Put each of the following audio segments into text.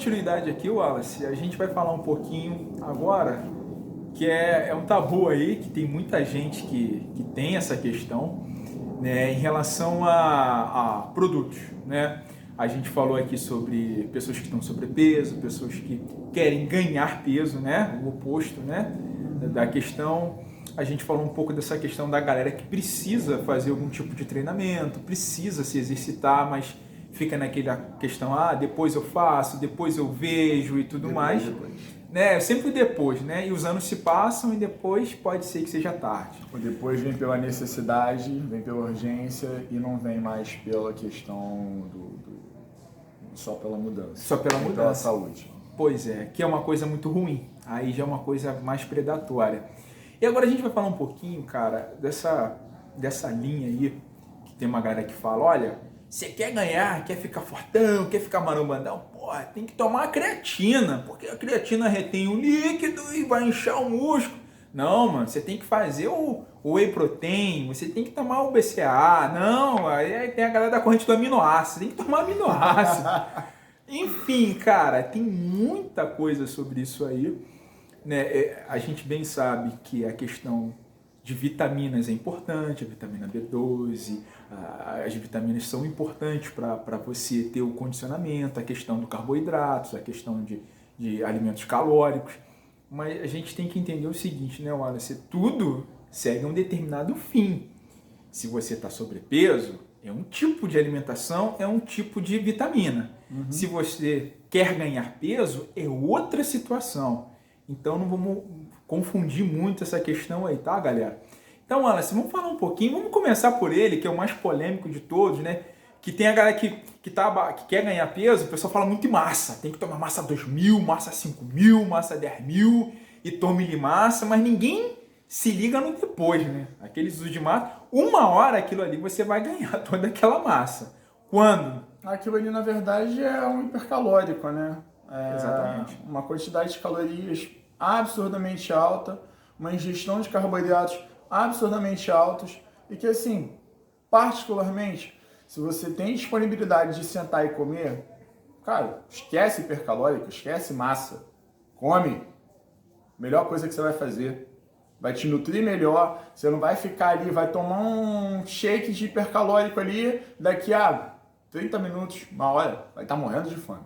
continuidade aqui, Wallace, a gente vai falar um pouquinho agora, que é um tabu aí, que tem muita gente que tem essa questão, né, em relação a produtos, né? A gente falou aqui sobre pessoas que estão sobrepeso, pessoas que querem ganhar peso, né? O oposto, né? Da questão. A gente falou um pouco dessa questão da galera que precisa fazer algum tipo de treinamento, precisa se exercitar, mas fica naquela questão, depois eu faço, depois eu vejo e tudo mais. Né? Sempre depois, né? E os anos se passam e depois pode ser que seja tarde. O depois vem pela necessidade, vem pela urgência e não vem mais pela questão só pela mudança. Só pela mudança. Pela saúde. Pois é, que é uma coisa muito ruim. Aí já é uma coisa mais predatória. E agora a gente vai falar um pouquinho, cara, dessa linha aí, que tem uma galera que fala, olha, você quer ganhar, quer ficar fortão, quer ficar marombandão, porra, tem que tomar a creatina, porque a creatina retém o líquido e vai inchar o músculo. Não, mano, você tem que fazer o whey protein, você tem que tomar o BCAA. Não, aí tem a galera da corrente do aminoácido, tem que tomar aminoácido. Enfim, cara, tem muita coisa sobre isso aí, né? A gente bem sabe que a questão de vitaminas é importante, a vitamina B12, as vitaminas são importantes para você ter o condicionamento, a questão do carboidratos, a questão de alimentos calóricos, mas a gente tem que entender o seguinte, né, Wallace? Tudo segue um determinado fim. Se você está sobrepeso, é um tipo de alimentação, é um tipo de vitamina. Uhum. Se você quer ganhar peso, é outra situação. Então não vamos confundir muito essa questão aí, tá, galera? Então, Wallace, vamos falar um pouquinho, vamos começar por ele, que é o mais polêmico de todos, né? Que tem a galera que quer ganhar peso, o pessoal fala muito em massa. Tem que tomar massa 2.000, massa 5.000, massa 10.000 e tome massa, mas ninguém se liga no depois, né? Aqueles usos de massa, uma hora aquilo ali você vai ganhar toda aquela massa. Quando? Aquilo ali, na verdade, é um hipercalórico, né? Exatamente. Uma quantidade de calorias absurdamente alta, uma ingestão de carboidratos absurdamente altos e que, assim, particularmente, se você tem disponibilidade de sentar e comer, cara, esquece hipercalórico, esquece massa, come, melhor coisa que você vai fazer, vai te nutrir melhor, você não vai ficar ali, vai tomar um shake de hipercalórico ali, daqui a 30 minutos, uma hora, vai estar morrendo de fome.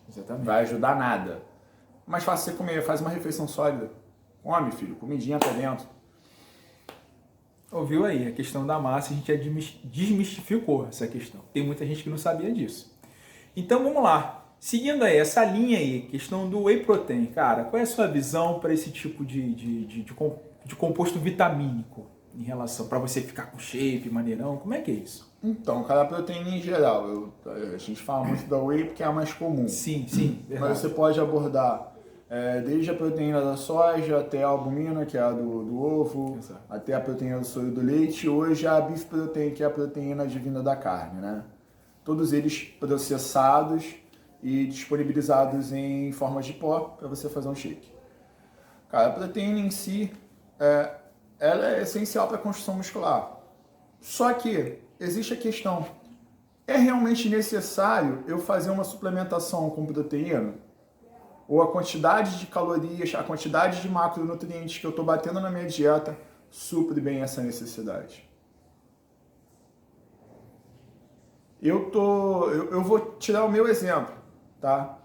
Exatamente. Vai ajudar nada. Mais fácil você comer, faz uma refeição sólida. Come, filho, comidinha pra dentro. Ouviu aí, a questão da massa, a gente já desmistificou essa questão. Tem muita gente que não sabia disso. Então vamos lá. Seguindo aí essa linha aí, questão do whey protein, cara, qual é a sua visão para esse tipo de composto vitamínico em relação, para você ficar com shape, maneirão, como é que é isso? Então, cara, a proteína em geral, a gente fala muito da whey porque é a mais comum. Sim, verdade. Mas você pode abordar desde a proteína da soja até a albumina, que é a do ovo, exato, até a proteína do soro do leite, hoje a beef protein, que é a proteína divina da carne, né? Todos eles processados e disponibilizados em forma de pó para você fazer um shake. Cara, a proteína em si, ela é essencial para a construção muscular. Só que existe a questão, é realmente necessário eu fazer uma suplementação com proteína? Ou a quantidade de calorias, a quantidade de macronutrientes que eu estou batendo na minha dieta supre bem essa necessidade? Eu vou tirar o meu exemplo, tá?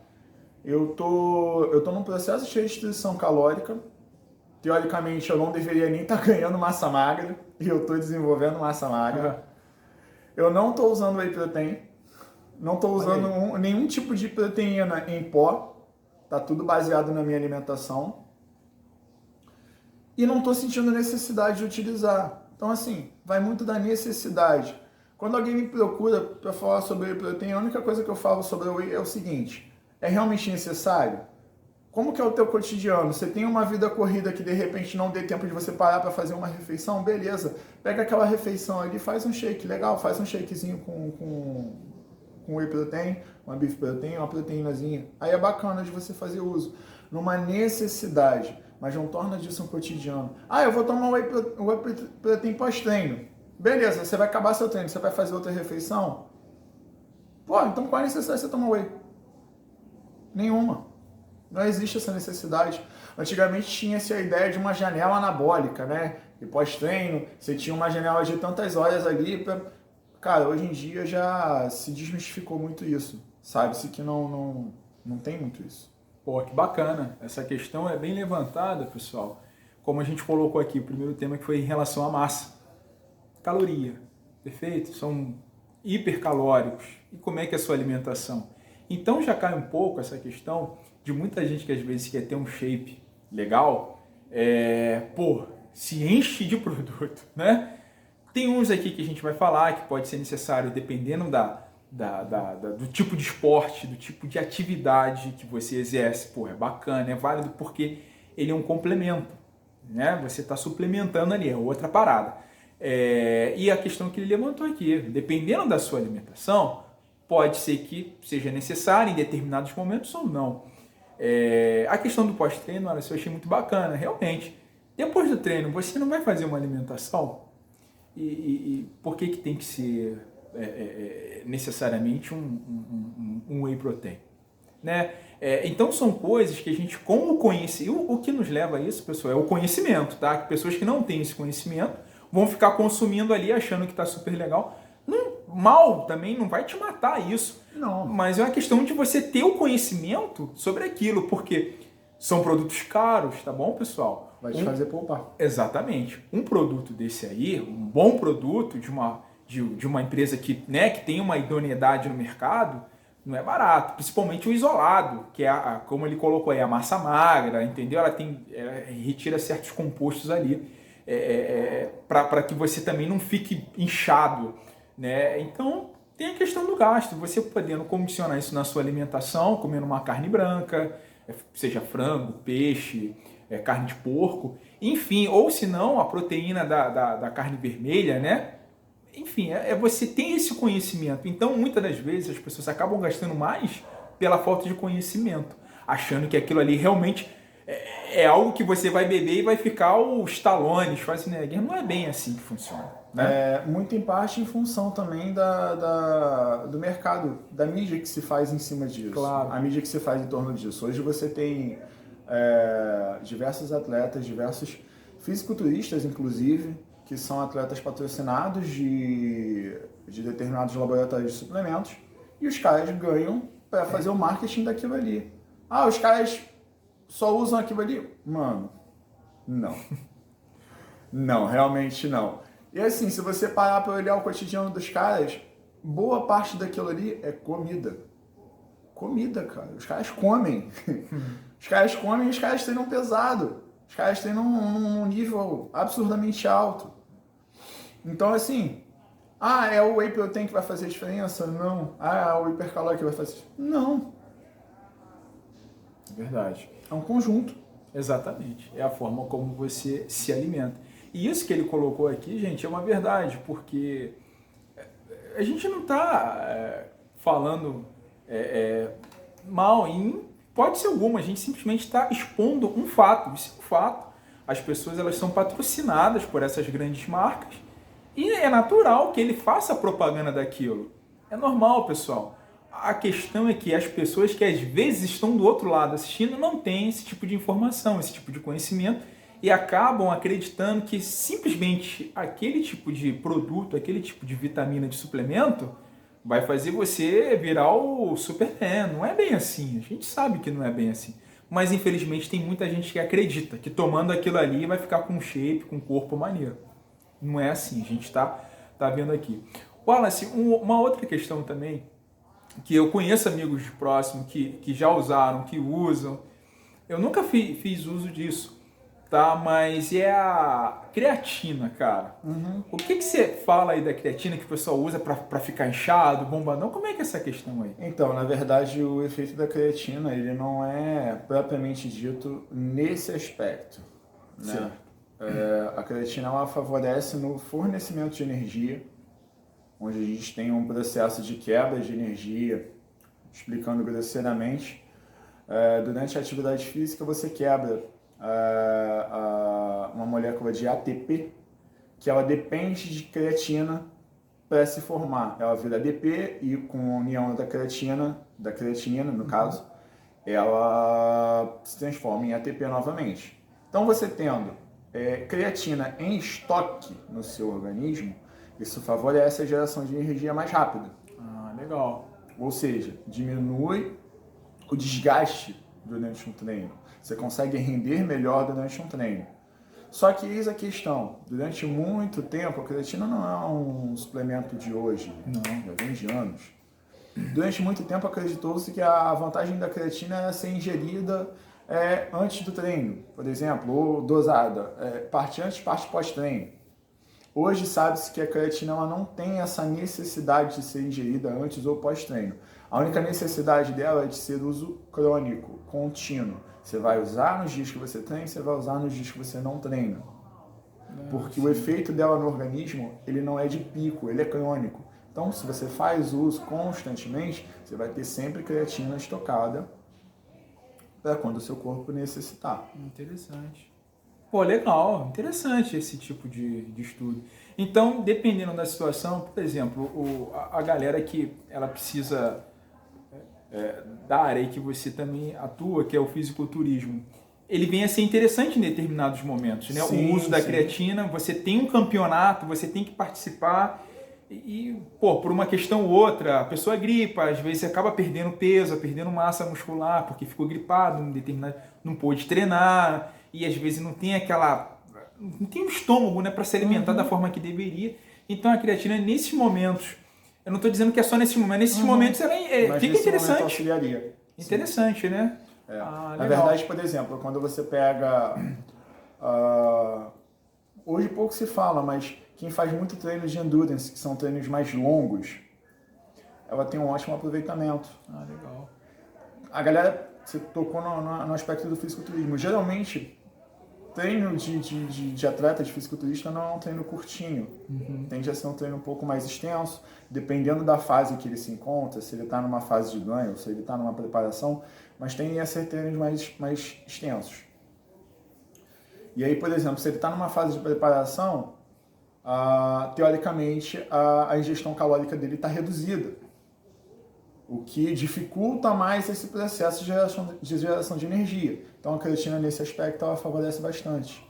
Eu tô num processo de restrição calórica. Teoricamente, eu não deveria nem estar ganhando massa magra, e eu estou desenvolvendo massa magra. Eu não estou usando whey protein, não estou usando nenhum tipo de proteína em pó, tá tudo baseado na minha alimentação, e não estou sentindo necessidade de utilizar. Então, assim, vai muito da necessidade. Quando alguém me procura para falar sobre whey protein, a única coisa que eu falo sobre o whey é o seguinte: é realmente necessário? Como que é o teu cotidiano? Você tem uma vida corrida que de repente não dê tempo de você parar para fazer uma refeição? Beleza, pega aquela refeição ali, faz um shake legal, faz um shakezinho com whey protein, uma beef protein, uma proteínazinha. Aí é bacana de você fazer uso, numa necessidade, mas não torna disso um cotidiano. Eu vou tomar whey protein pós-treino. Beleza, você vai acabar seu treino, você vai fazer outra refeição? Pô, então qual é a necessidade de você tomar whey? Nenhuma. Não existe essa necessidade. Antigamente tinha-se a ideia de uma janela anabólica, né? E pós-treino, você tinha uma janela de tantas horas ali. Cara, hoje em dia já se desmistificou muito isso. Sabe-se que não tem muito isso. Pô, que bacana. Essa questão é bem levantada, pessoal. Como a gente colocou aqui, o primeiro tema que foi em relação à massa. Caloria, perfeito? São hipercalóricos. E como é que é a sua alimentação? Então já cai um pouco essa questão de muita gente que às vezes quer ter um shape legal, se enche de produto, né? Tem uns aqui que a gente vai falar que pode ser necessário dependendo do tipo de esporte, do tipo de atividade que você exerce. Pô, é bacana, é válido porque ele é um complemento, né? Você está suplementando ali, é outra parada. E a questão que ele levantou aqui, dependendo da sua alimentação, pode ser que seja necessário em determinados momentos ou não. A questão do pós-treino, olha, eu achei muito bacana, realmente. Depois do treino, você não vai fazer uma alimentação e por que tem que ser necessariamente um whey protein? Né? Então são coisas que a gente, como conhece, o que nos leva a isso, pessoal, é o conhecimento, tá? Que pessoas que não têm esse conhecimento vão ficar consumindo ali, achando que está super legal. Mal também não vai te matar isso. Não. Mas é uma questão de você ter o conhecimento sobre aquilo, porque são produtos caros, tá bom, pessoal? Vai te fazer poupar. Exatamente. Um produto desse aí, um bom produto de uma empresa que tem uma idoneidade no mercado, não é barato. Principalmente o isolado, que é, como ele colocou aí, a massa magra, entendeu? Ela retira certos compostos ali, para que você também não fique inchado, né? Então, tem a questão do gasto. Você podendo condicionar isso na sua alimentação, comendo uma carne branca, seja frango, peixe, carne de porco, enfim, ou se não, a proteína da carne vermelha, né? Enfim, você tem esse conhecimento. Então, muitas das vezes, as pessoas acabam gastando mais pela falta de conhecimento, achando que aquilo ali realmente é algo que você vai beber e vai ficar o Stallone, Schwarzenegger. Não é bem assim que funciona. Né? Muito em parte em função também do mercado, da mídia que se faz em cima disso. Claro. A mídia que se faz em torno disso. Hoje você tem diversos atletas, diversos fisiculturistas, inclusive, que são atletas patrocinados de determinados laboratórios de suplementos, e os caras ganham para fazer o marketing daquilo ali. Ah, os caras só usam aquilo ali? Mano, não. Não, realmente não. E assim, se você parar para olhar o cotidiano dos caras, boa parte daquilo ali é comida. Comida, cara. Os caras comem. Os caras comem e os caras treinam pesado. Os caras treinam num nível absurdamente alto. Então, assim, é o whey protein que vai fazer a diferença? Não. É o hipercalórico que vai fazer? Não. Verdade. É um conjunto. Exatamente. É a forma como você se alimenta. E isso que ele colocou aqui, gente, é uma verdade, porque a gente não está falando mal em hipótese alguma, a gente simplesmente está expondo um fato. Isso é um fato. As pessoas elas são patrocinadas por essas grandes marcas e é natural que ele faça a propaganda daquilo. É normal, pessoal. A questão é que as pessoas que às vezes estão do outro lado assistindo não têm esse tipo de informação, esse tipo de conhecimento e acabam acreditando que simplesmente aquele tipo de produto, aquele tipo de vitamina, de suplemento vai fazer você virar o Superman. Não é bem assim, a gente sabe que não é bem assim. Mas infelizmente tem muita gente que acredita que tomando aquilo ali vai ficar com um shape, com um corpo maneiro. Não é assim, a gente tá vendo aqui. Wallace, uma outra questão também, que eu conheço amigos próximos que já usaram, que usam. Eu nunca fiz uso disso, tá? Mas é a creatina, cara. Uhum. O que você fala aí da creatina que o pessoal usa para ficar inchado, bombadão? Como é que é essa questão aí? Então, na verdade, o efeito da creatina, ele não é propriamente dito nesse aspecto, né? A creatina, ela favorece no fornecimento de energia, onde a gente tem um processo de quebra de energia, explicando grosseiramente. Durante a atividade física, você quebra uma molécula de ATP, que ela depende de creatina para se formar. Ela vira ADP e com a união da creatinina, no caso, ela se transforma em ATP novamente. Então você tendo creatina em estoque no seu organismo, isso favorece a geração de energia mais rápida. Ah, legal. Ou seja, diminui o desgaste durante um treino. Você consegue render melhor durante um treino. Só que eis a questão, durante muito tempo, a creatina não é um suplemento de hoje, não, já vem de anos. Durante muito tempo acreditou-se que a vantagem da creatina era ser ingerida antes do treino, por exemplo, ou dosada, parte antes, parte pós-treino. Hoje sabe-se que a creatina ela não tem essa necessidade de ser ingerida antes ou pós-treino. A única necessidade dela é de ser uso crônico, contínuo. Você vai usar nos dias que você treina, você vai usar nos dias que você não treina. Porque o efeito dela no organismo, ele não é de pico, ele é crônico. Então, se você faz uso constantemente, você vai ter sempre creatina estocada para quando o seu corpo necessitar. Interessante. Pô, legal, interessante esse tipo de estudo. Então, dependendo da situação, por exemplo, a galera que ela precisa da área aí que você também atua, que é o fisiculturismo, ele vem a ser interessante em determinados momentos, né? Sim, o uso da sim. creatina, você tem um campeonato, você tem que participar e, pô, por uma questão ou outra, a pessoa gripa, às vezes você acaba perdendo peso, perdendo massa muscular, porque ficou gripado, não pôde treinar, e às vezes não tem um estômago, né, para se alimentar da forma que deveria. Então a creatina, nesses momentos, eu não estou dizendo que é só nesse momento, nesses momentos ela fica interessante. Auxiliaria. Interessante, né? Na verdade, por exemplo, quando você pega... hoje pouco se fala, mas quem faz muito treino de endurance, que são treinos mais longos, ela tem um ótimo aproveitamento. Legal. A galera, você tocou no aspecto do fisiculturismo. Geralmente, treino de atleta, de fisiculturista, não é um treino curtinho. Tende a ser um treino um pouco mais extenso, dependendo da fase que ele se encontra, se ele está numa fase de ganho, se ele está numa preparação, mas tendem a ser treinos mais extensos. E aí, por exemplo, se ele está numa fase de preparação, teoricamente a ingestão calórica dele está reduzida, o que dificulta mais esse processo de geração de energia. Então a creatina nesse aspecto ela favorece bastante.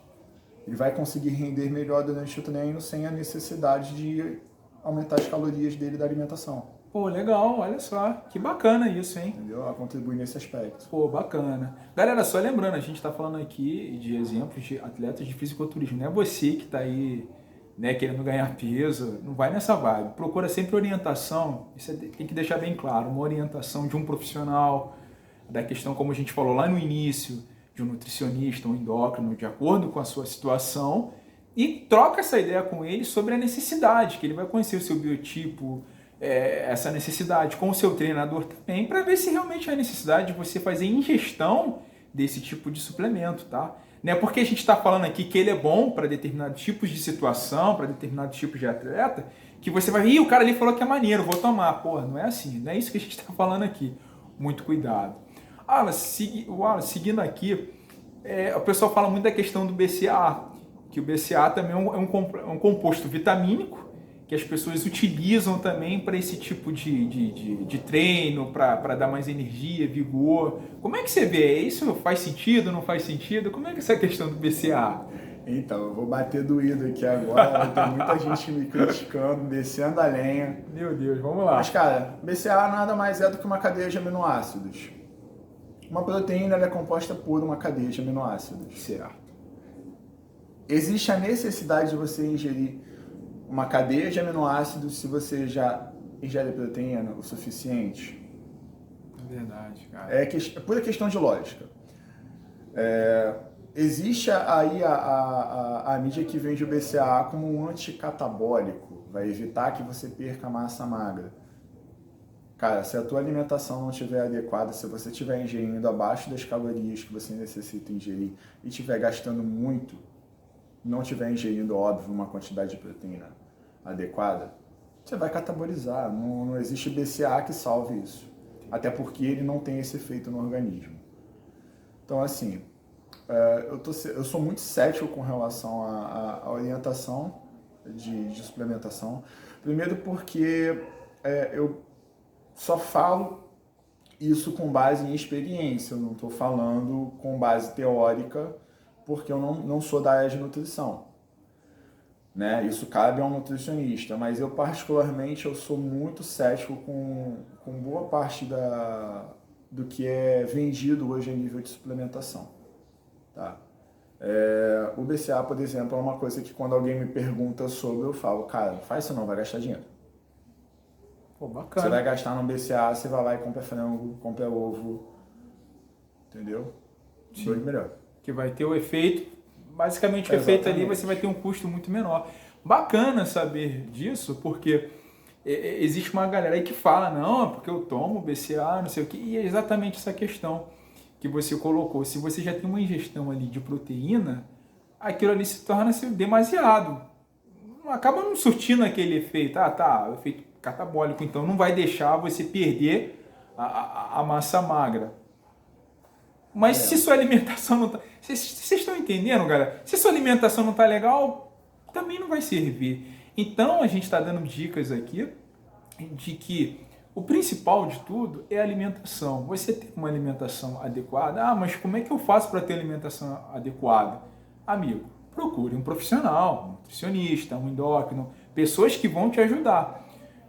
Ele vai conseguir render melhor durante o treino sem a necessidade de aumentar as calorias dele da alimentação. Pô, legal, olha só, que bacana isso, hein? Entendeu? Ela contribui nesse aspecto. Pô, bacana. Galera, só lembrando, a gente está falando aqui de exemplos de atletas de fisiculturismo. Não é você que está aí, né, querendo ganhar peso, não vai nessa vibe. Procura sempre orientação, isso tem que deixar bem claro, uma orientação de um profissional, da questão, como a gente falou lá no início, de um nutricionista, um endócrino, de acordo com a sua situação, e troca essa ideia com ele sobre a necessidade, que ele vai conhecer o seu biotipo, essa necessidade com o seu treinador também, para ver se realmente há necessidade de você fazer ingestão desse tipo de suplemento, tá? Não é porque a gente está falando aqui que ele é bom para determinados tipos de situação, para determinados tipos de atleta, que você vai, o cara ali falou que é maneiro, vou tomar. Porra, não é assim, não é isso que a gente está falando aqui. Muito cuidado. Seguindo aqui, o pessoal fala muito da questão do BCAA, que o BCAA também é um composto vitamínico, que as pessoas utilizam também para esse tipo de treino, para dar mais energia, vigor. Como é que você vê? Isso faz sentido, não faz sentido? Como é que é essa questão do BCAA? Então, eu vou bater doído aqui agora, tem muita gente me criticando, descendo a lenha. Meu Deus, vamos lá. Mas, cara, BCAA nada mais é do que uma cadeia de aminoácidos. Uma proteína ela é composta por uma cadeia de aminoácidos. Certo. Existe a necessidade de você ingerir uma cadeia de aminoácidos se você já ingere proteína o suficiente? É verdade, cara. É pura questão de lógica. Existe aí a mídia que vende o BCAA como um anticatabólico, vai evitar que você perca massa magra. Cara, se a tua alimentação não estiver adequada, se você estiver ingerindo abaixo das calorias que você necessita ingerir e estiver gastando muito, não estiver ingerindo, óbvio, uma quantidade de proteína adequada, você vai catabolizar. Não existe BCAA que salve isso. Até porque ele não tem esse efeito no organismo. Então, assim, eu sou muito cético com relação à orientação de suplementação. Primeiro porque eu só falo Isso com base em experiência, eu não estou falando com base teórica, porque eu não sou da área de nutrição. Né? Isso cabe a um nutricionista, mas eu particularmente eu sou muito cético com boa parte do que é vendido hoje a nível de suplementação. Tá? O BCA, por exemplo, é uma coisa que quando alguém me pergunta sobre, eu falo, cara, não faz isso não, vai gastar dinheiro. Pô, bacana. Você vai gastar no BCA, você vai lá e compra frango, compra ovo, entendeu? Sim. Melhor. Que vai ter o efeito, basicamente o efeito ali você vai ter um custo muito menor. Bacana saber disso, porque existe uma galera aí que fala, não, porque eu tomo BCA, não sei o que, e é exatamente essa questão que você colocou. Se você já tem uma ingestão ali de proteína, aquilo ali se torna demasiado. Acaba não surtindo aquele efeito, o efeito catabólico, então não vai deixar você perder a massa magra. Mas se sua alimentação não tá... Vocês estão entendendo, galera? Se sua alimentação não tá legal, também não vai servir. Então a gente está dando dicas aqui de que o principal de tudo é a alimentação. Você tem uma alimentação adequada. Mas como é que eu faço para ter alimentação adequada? Amigo, procure um profissional, um nutricionista, um endócrino, pessoas que vão te ajudar.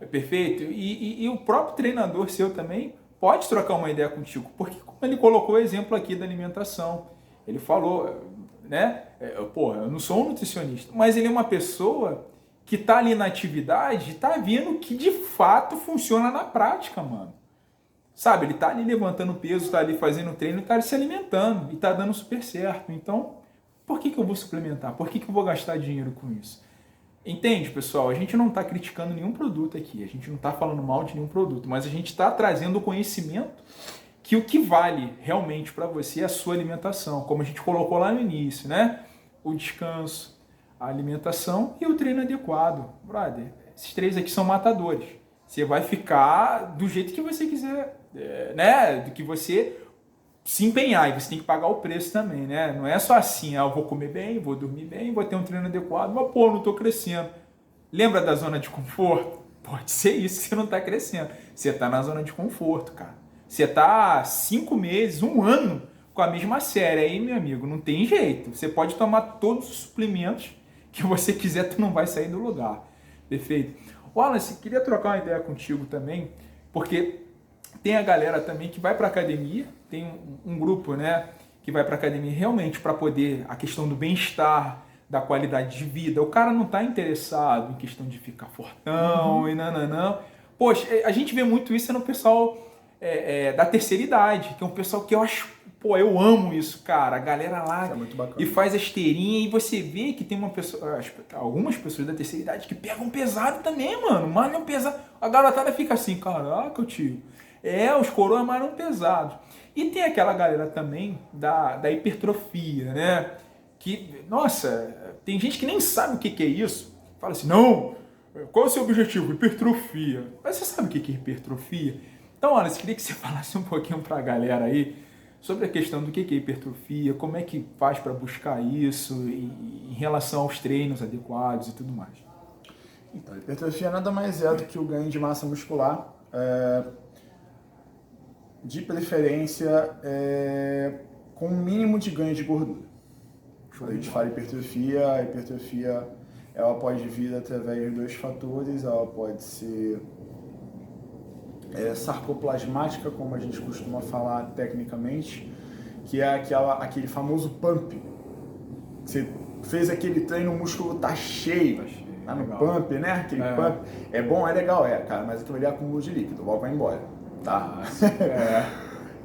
Perfeito? E o próprio treinador seu também pode trocar uma ideia contigo, porque como ele colocou o exemplo aqui da alimentação, ele falou, né? Eu não sou um nutricionista, mas ele é uma pessoa que está ali na atividade e está vendo que de fato funciona na prática, mano. Sabe, ele está ali levantando peso, está ali fazendo treino, está se alimentando e está dando super certo. Então, por que eu vou suplementar? Por que eu vou gastar dinheiro com isso? Entende, pessoal? A gente não está criticando nenhum produto aqui, a gente não está falando mal de nenhum produto, mas a gente está trazendo o conhecimento que o que vale realmente para você é a sua alimentação, como a gente colocou lá no início, né? O descanso, a alimentação e o treino adequado. Brother, esses três aqui são matadores. Você vai ficar do jeito que você quiser, né? Do que você se empenhar, e você tem que pagar o preço também, né? Não é só assim, eu vou comer bem, vou dormir bem, vou ter um treino adequado, mas pô, não estou crescendo. Lembra da zona de conforto? Pode ser isso que você não está crescendo. Você está na zona de conforto, cara. Você está 5 meses, 1 ano com a mesma série. Aí, meu amigo, não tem jeito. Você pode tomar todos os suplementos que você quiser, tu não vai sair do lugar. Perfeito? Wallace, queria trocar uma ideia contigo também, porque tem a galera também que vai para academia, tem um grupo, né, que vai para academia realmente para poder a questão do bem-estar, da qualidade de vida. O cara não está interessado em questão de ficar fortão e nananã. Poxa, a gente vê muito isso no pessoal da terceira idade, que é um pessoal que eu acho, pô, eu amo isso, cara. A galera lá e faz a esteirinha e você vê que tem algumas pessoas da terceira idade que pegam pesado também, mano. Malham pesado. A garotada fica assim, caraca, tio. Os coroas malham pesado. E tem aquela galera também da hipertrofia, né? Que, nossa, tem gente que nem sabe o que é isso. Fala assim, não, qual é o seu objetivo? Hipertrofia. Mas você sabe o que é hipertrofia? Então, olha, eu queria que você falasse um pouquinho pra galera aí sobre a questão do que é hipertrofia, como é que faz para buscar isso em relação aos treinos adequados e tudo mais. Então, hipertrofia nada mais é do que o ganho de massa muscular, de preferência com um mínimo de ganho de gordura. Quando a gente fala hipertrofia, a hipertrofia ela pode vir através de 2 fatores, ela pode ser sarcoplasmática, como a gente costuma falar tecnicamente, que é aquele famoso pump. Você fez aquele treino, o músculo tá cheio, tá no pump, né? Aquele pump. É bom, é legal, cara, mas aquilo ali é acúmulo de líquido, logo vai embora, tá?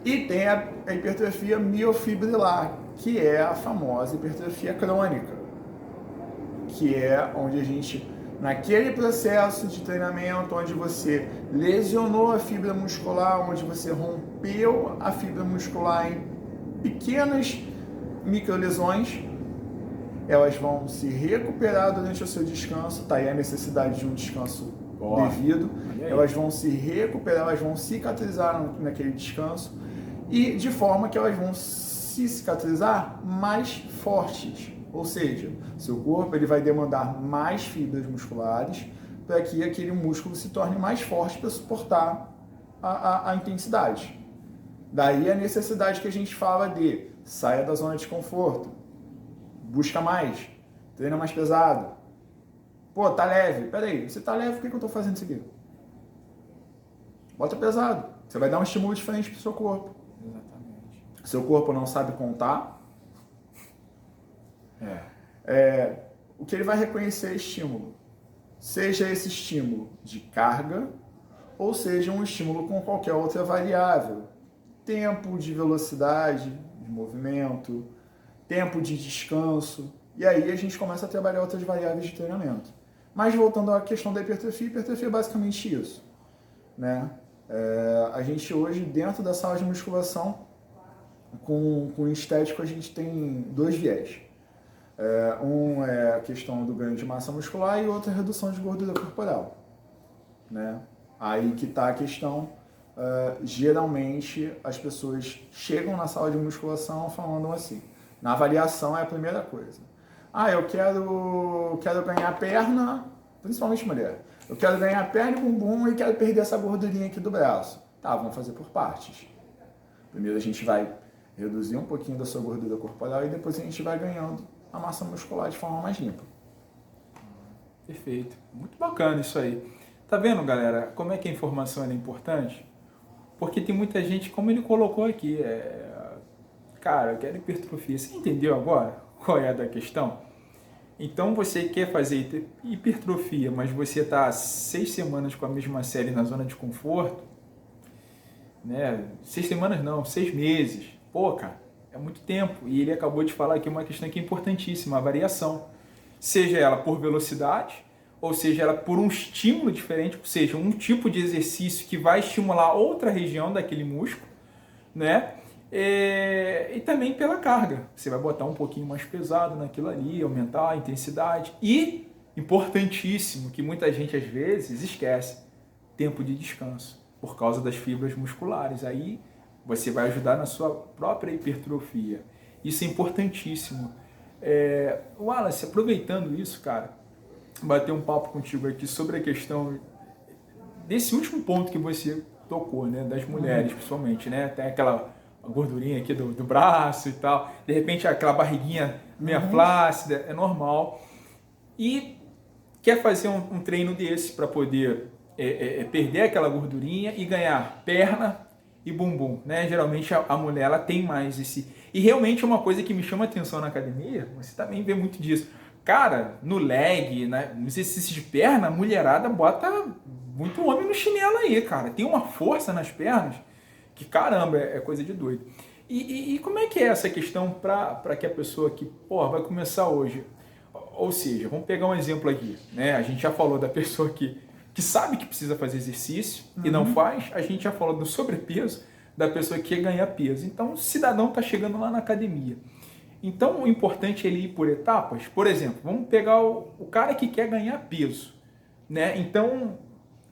E tem a hipertrofia miofibrilar, que é a famosa hipertrofia crônica, que é onde a gente, naquele processo de treinamento, onde você lesionou a fibra muscular, onde você rompeu a fibra muscular em pequenas microlesões, elas vão se recuperar durante o seu descanso, tá aí a necessidade de um descanso devido, elas vão se recuperar, elas vão cicatrizar naquele descanso, e de forma que elas vão se cicatrizar mais fortes. Ou seja, seu corpo ele vai demandar mais fibras musculares para que aquele músculo se torne mais forte para suportar a intensidade. Daí a necessidade que a gente fala de saia da zona de conforto, busca mais, treina mais pesado. Pô, tá leve. Peraí, você tá leve, por que eu tô fazendo isso aqui? Bota pesado. Você vai dar um estímulo diferente pro seu corpo. Exatamente. Seu corpo não sabe contar. O que ele vai reconhecer é estímulo. Seja esse estímulo de carga, ou seja um estímulo com qualquer outra variável. Tempo de velocidade, de movimento, tempo de descanso. E aí a gente começa a trabalhar outras variáveis de treinamento. Mas voltando à questão da hipertrofia é basicamente isso, né? A gente hoje, dentro da sala de musculação, com estético, a gente tem dois viés. Um é a questão do ganho de massa muscular e outro é a redução de gordura corporal, né? Aí que está a questão. Geralmente, as pessoas chegam na sala de musculação falando assim, na avaliação é a primeira coisa. Eu quero ganhar perna, principalmente mulher. Eu quero ganhar perna e bumbum e quero perder essa gordurinha aqui do braço. Tá, vamos fazer por partes. Primeiro a gente vai reduzir um pouquinho da sua gordura corporal e depois a gente vai ganhando a massa muscular de forma mais limpa. Perfeito. Muito bacana isso aí. Tá vendo, galera, como é que a informação é importante? Porque tem muita gente, como ele colocou aqui, cara, eu quero hipertrofia. Você entendeu agora qual é a da questão? Então você quer fazer hipertrofia, mas você está 6 semanas com a mesma série na zona de conforto, né? 6 semanas não, 6 meses. Pô, cara, é muito tempo. E ele acabou de falar aqui uma questão que é importantíssima, a variação. Seja ela por velocidade, ou seja ela por um estímulo diferente, ou seja, um tipo de exercício que vai estimular outra região daquele músculo, né? E também pela carga. Você vai botar um pouquinho mais pesado naquilo ali, aumentar a intensidade. E, importantíssimo, que muita gente às vezes esquece, tempo de descanso, por causa das fibras musculares. Aí você vai ajudar na sua própria hipertrofia. Isso é importantíssimo. Wallace, aproveitando isso, cara, bater um papo contigo aqui sobre a questão desse último ponto que você tocou, né, das mulheres, principalmente, né? Tem aquela gordurinha aqui do braço e tal, de repente aquela barriguinha meia flácida, é normal. E quer fazer um treino desse para poder perder aquela gordurinha e ganhar perna e bumbum, né? Geralmente a mulher ela tem mais esse... E realmente é uma coisa que me chama atenção na academia, você também vê muito disso. Cara, no leg, no exercício de perna, a mulherada bota muito homem no chinelo aí, cara. Tem uma força nas pernas que, caramba, é coisa de doido. E como é que é essa questão para que a pessoa que, vai começar hoje? Ou seja, vamos pegar um exemplo aqui, né? A gente já falou da pessoa que sabe que precisa fazer exercício e não faz. A gente já falou do sobrepeso, da pessoa que quer ganhar peso. Então, o cidadão está chegando lá na academia. Então, o importante é ele ir por etapas. Por exemplo, vamos pegar o cara que quer ganhar peso, né? Então,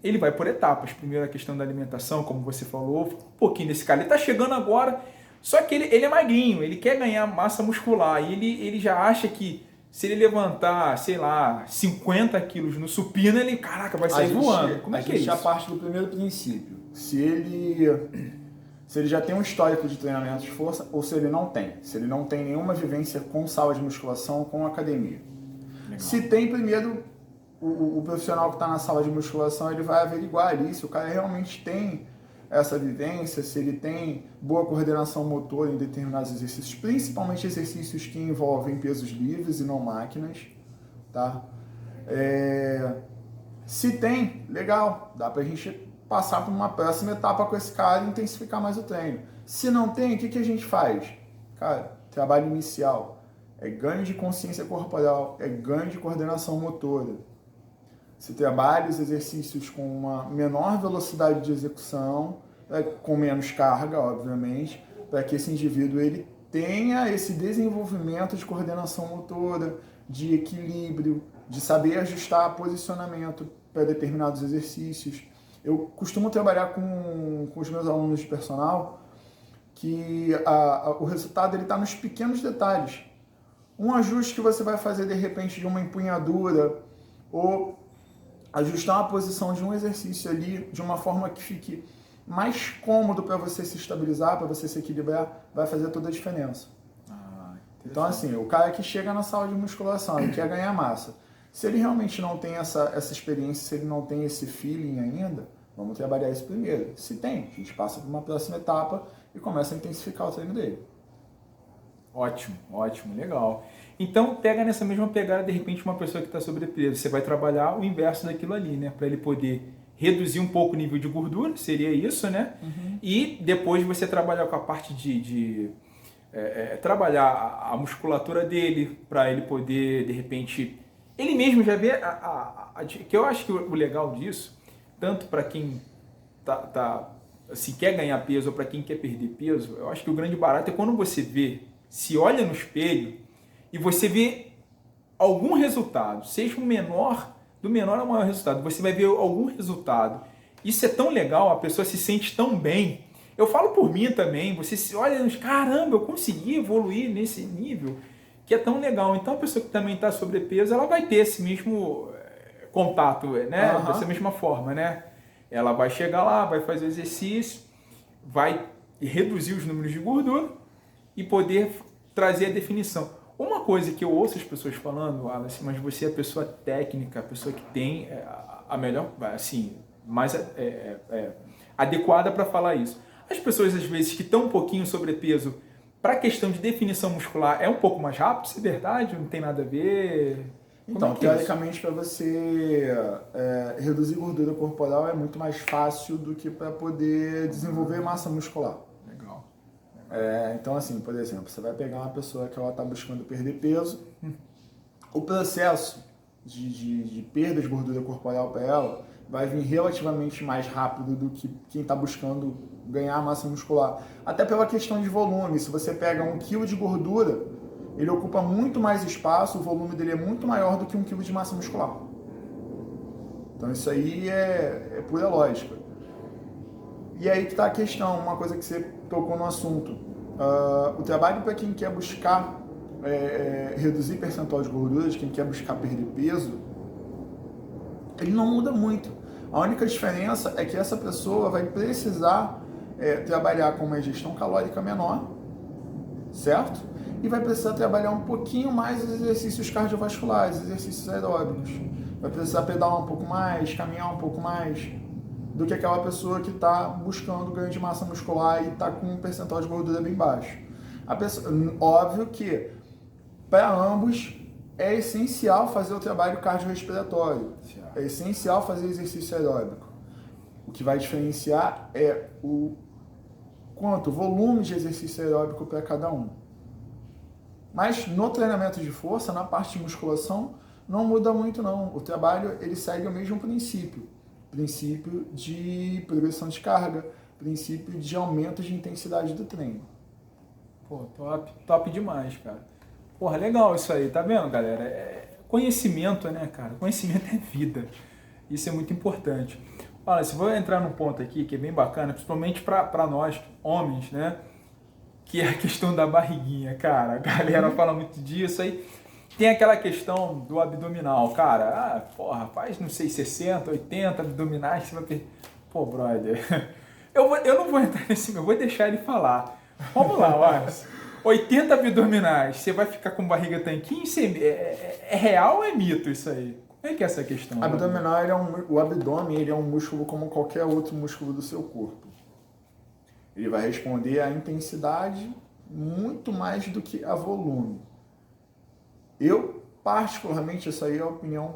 ele vai por etapas. Primeiro a questão da alimentação, como você falou, um pouquinho desse cara. Ele está chegando agora, só que ele é magrinho, ele quer ganhar massa muscular. E ele já acha que se ele levantar, sei lá, 50 quilos no supino, ele, caraca, vai sair voando. Como é que é isso? A gente já parte do primeiro princípio. Se ele já tem um histórico de treinamento de força ou se ele não tem. Se ele não tem nenhuma vivência com sala de musculação ou com academia. Legal. Se tem, primeiro, o profissional que está na sala de musculação, ele vai averiguar ali se o cara realmente tem essa vivência, se ele tem boa coordenação motora em determinados exercícios, principalmente exercícios que envolvem pesos livres e não máquinas, tá? Se tem, legal, dá pra gente passar para uma próxima etapa com esse cara e intensificar mais o treino. Se não tem, o que a gente faz? Cara, trabalho inicial é ganho de consciência corporal, é ganho de coordenação motora. Se trabalha os exercícios com uma menor velocidade de execução, com menos carga, obviamente, para que esse indivíduo ele tenha esse desenvolvimento de coordenação motora, de equilíbrio, de saber ajustar posicionamento para determinados exercícios. Eu costumo trabalhar com os meus alunos de personal que o resultado está nos pequenos detalhes. Um ajuste que você vai fazer de repente de uma empunhadura ou ajustar a posição de um exercício ali de uma forma que fique mais cômodo para você se estabilizar, para você se equilibrar, vai fazer toda a diferença. Então, assim, o cara que chega na sala de musculação e quer ganhar massa, se ele realmente não tem essa experiência, se ele não tem esse feeling ainda, vamos trabalhar isso primeiro. Se tem, a gente passa para uma próxima etapa e começa a intensificar o treino dele. Ótimo, ótimo, legal. Então, pega nessa mesma pegada, de repente, uma pessoa que está sobrepeso. Você vai trabalhar o inverso daquilo ali, né? Para ele poder reduzir um pouco o nível de gordura, seria isso, né? E depois você trabalhar com a parte de trabalhar a musculatura dele, para ele poder, de repente, ele mesmo já vê que eu acho que o legal disso, tanto para quem se quer ganhar peso ou para quem quer perder peso, eu acho que o grande barato é quando você se olha no espelho e você vê algum resultado, seja do menor ao maior resultado, você vai ver algum resultado. Isso é tão legal, a pessoa se sente tão bem. Eu falo por mim também, você se olha e caramba, eu consegui evoluir nesse nível, que é tão legal. Então a pessoa que também está sobrepeso, ela vai ter esse mesmo contato, né? Dessa mesma forma, né? Ela vai chegar lá, vai fazer o exercício, vai reduzir os números de gordura e poder trazer a definição. Uma coisa que eu ouço as pessoas falando, Wallace, mas você é a pessoa técnica, a pessoa que tem a melhor, assim, mais adequada para falar isso. As pessoas, às vezes, que estão um pouquinho sobrepeso, para a questão de definição muscular, é um pouco mais rápido, isso é verdade? Não tem nada a ver? Então, teoricamente, para você reduzir gordura corporal é muito mais fácil do que para poder desenvolver massa muscular. Legal. Então, assim, por exemplo, você vai pegar uma pessoa que ela está buscando perder peso, o processo de perda de gordura corporal para ela vai vir relativamente mais rápido do que quem está buscando ganhar massa muscular. Até pela questão de volume, se você pega 1 kg de gordura, ele ocupa muito mais espaço, o volume dele é muito maior do que 1 kg de massa muscular. Então isso aí é pura lógica. E aí que está a questão, uma coisa que você tocou no assunto. O trabalho para quem quer buscar reduzir percentual de gorduras, quem quer buscar perder peso, ele não muda muito. A única diferença é que essa pessoa vai precisar trabalhar com uma ingestão calórica menor, certo? E vai precisar trabalhar um pouquinho mais os exercícios cardiovasculares, exercícios aeróbicos. Vai precisar pedalar um pouco mais, caminhar um pouco mais, do que aquela pessoa que está buscando ganho de massa muscular e está com um percentual de gordura bem baixo. Óbvio que, para ambos, é essencial fazer o trabalho cardiorrespiratório. É essencial fazer exercício aeróbico. O que vai diferenciar é o volume de exercício aeróbico para cada um. Mas no treinamento de força, na parte de musculação, não muda muito não. O trabalho ele segue o mesmo princípio. Princípio de progressão de carga, princípio de aumento de intensidade do treino. Pô, top demais, cara. Porra, legal isso aí, tá vendo, galera? Conhecimento, né, cara? Conhecimento é vida. Isso é muito importante. Olha, se vou entrar num ponto aqui que é bem bacana, principalmente para nós, homens, né? Que é a questão da barriguinha, cara. A galera fala muito disso aí. Tem aquela questão do abdominal, cara. Porra, faz, não sei, 60, 80 abdominais, você vai ter... Pô, brother, eu não vou entrar nesse, eu vou deixar ele falar. Vamos lá, Wallace. 80 abdominais, você vai ficar com barriga tanquinho? É real ou é mito isso aí? Como é que é essa questão? Abdominal, o abdômen ele é um músculo como qualquer outro músculo do seu corpo. Ele vai responder à intensidade muito mais do que a volume. Eu, particularmente, essa aí é a opinião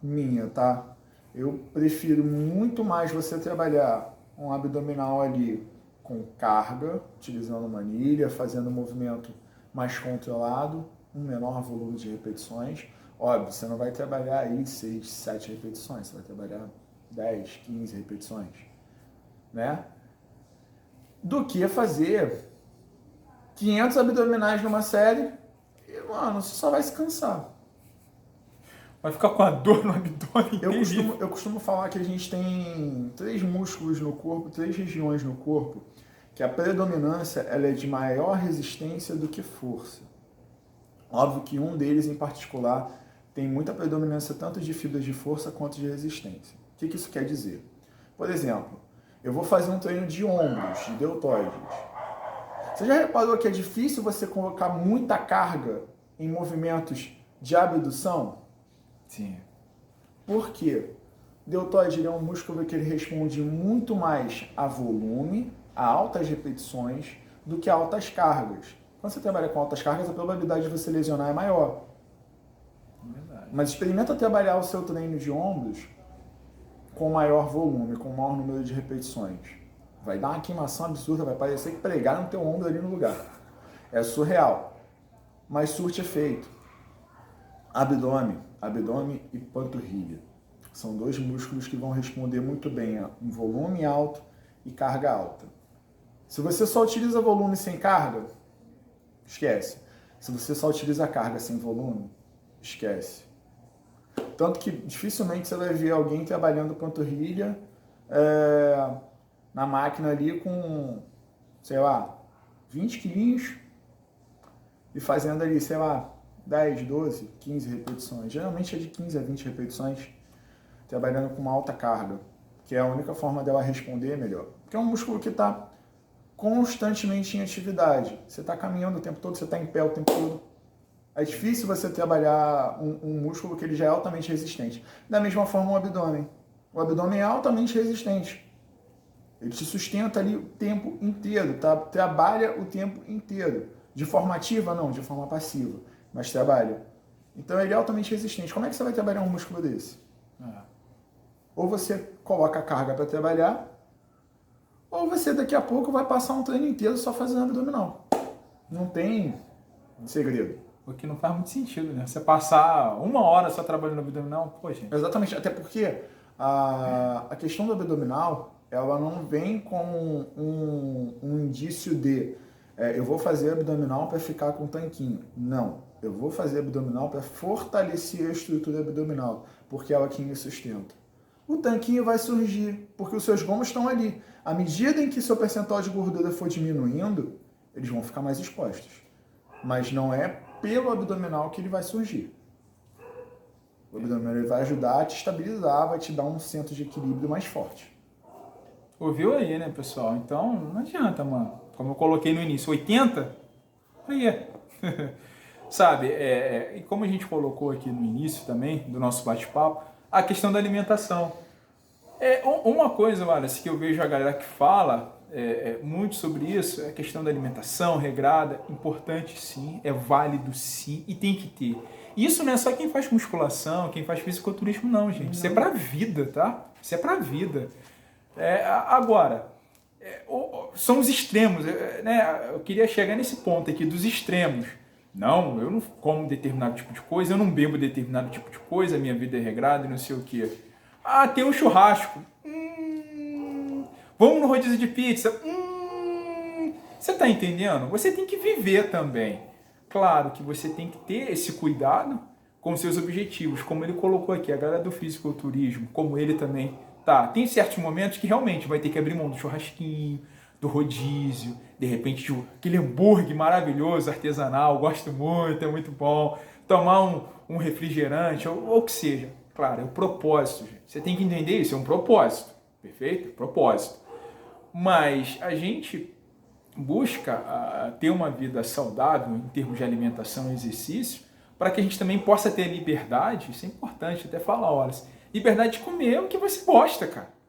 minha, tá? Eu prefiro muito mais você trabalhar um abdominal ali com carga, utilizando manilha, fazendo um movimento mais controlado, um menor volume de repetições. Óbvio, você não vai trabalhar aí 6, 7 repetições, você vai trabalhar 10, 15 repetições, né? Do que fazer 500 abdominais numa série e, mano, você só vai se cansar. Vai ficar com a dor no abdômen. Eu costumo falar que a gente tem 3 músculos no corpo, 3 regiões no corpo, que a predominância ela é de maior resistência do que força. Óbvio que um deles em particular tem muita predominância tanto de fibras de força quanto de resistência. O que isso quer dizer? Por exemplo, Eu vou fazer um treino de ombros, de deltoides. Você já reparou que é difícil você colocar muita carga em movimentos de abdução? Sim. Por quê? Deltoide é um músculo que ele responde muito mais a volume, a altas repetições, do que a altas cargas. Quando você trabalha com altas cargas, a probabilidade de você lesionar é maior. Verdade. Mas experimenta trabalhar o seu treino de ombros com maior volume, com maior número de repetições. Vai dar uma queimação absurda, vai parecer que pregaram no teu ombro ali no lugar. É surreal, mas surte efeito. Abdômen e panturrilha. São dois músculos que vão responder muito bem a um volume alto e carga alta. Se você só utiliza volume sem carga, esquece. Se você só utiliza carga sem volume, esquece. Tanto que dificilmente você vai ver alguém trabalhando panturrilha na máquina ali com, sei lá, 20 quilinhos e fazendo ali, sei lá, 10, 12, 15 repetições. Geralmente é de 15 a 20 repetições, trabalhando com uma alta carga, que é a única forma dela responder melhor. Porque é um músculo que está constantemente em atividade. Você está caminhando o tempo todo, você está em pé o tempo todo. É difícil você trabalhar um músculo que ele já é altamente resistente. Da mesma forma o abdômen. O abdômen é altamente resistente. Ele te sustenta ali o tempo inteiro, tá? Trabalha o tempo inteiro. De forma ativa, não, de forma passiva. Mas trabalha. Então ele é altamente resistente. Como é que você vai trabalhar um músculo desse? Ou você coloca a carga para trabalhar, ou você daqui a pouco vai passar um treino inteiro só fazendo abdominal. Não tem segredo. O que não faz muito sentido, né? Você passar 1 hora só trabalhando no abdominal, pô, gente. Exatamente, até porque a questão do abdominal, ela não vem como um indício de eu vou fazer abdominal para ficar com tanquinho. Não, eu vou fazer abdominal para fortalecer a estrutura abdominal, porque é ela que me sustenta. O tanquinho vai surgir, porque os seus gomos estão ali. À medida em que seu percentual de gordura for diminuindo, eles vão ficar mais expostos. Mas não é pelo abdominal que ele vai surgir. O abdominal ele vai ajudar a te estabilizar, vai te dar um centro de equilíbrio mais forte. Ouviu aí, né, pessoal? Então, não adianta, mano. Como eu coloquei no início, 80? Aí. Sabe, e como a gente colocou aqui no início também, do nosso bate-papo, a questão da alimentação. Uma coisa, Wallace, que eu vejo a galera que fala muito sobre isso, é a questão da alimentação regrada, importante sim, é válido sim, e tem que ter. Isso não é só quem faz musculação, quem faz fisiculturismo não, gente. Isso é pra vida, tá? Isso é pra vida. Agora, são os extremos, né? Eu queria chegar nesse ponto aqui dos extremos. Não, eu não como determinado tipo de coisa, eu não bebo determinado tipo de coisa, minha vida é regrada e não sei o quê. Ah, tem um churrasco. Vamos no rodízio de pizza. Você tá entendendo? Você tem que viver também. Claro que você tem que ter esse cuidado com seus objetivos, como ele colocou aqui, a galera do fisiculturismo, como ele também tá. Tem certos momentos que realmente vai ter que abrir mão do churrasquinho, do rodízio, de repente de aquele hambúrguer maravilhoso, artesanal, gosto muito, é muito bom, tomar um refrigerante, ou o que seja. Claro, é o propósito, gente. Você tem que entender isso, é um propósito, perfeito? Propósito. Mas a gente busca ter uma vida saudável em termos de alimentação e exercício, para que a gente também possa ter liberdade, isso é importante até falar, olha, liberdade de comer o que você gosta, cara.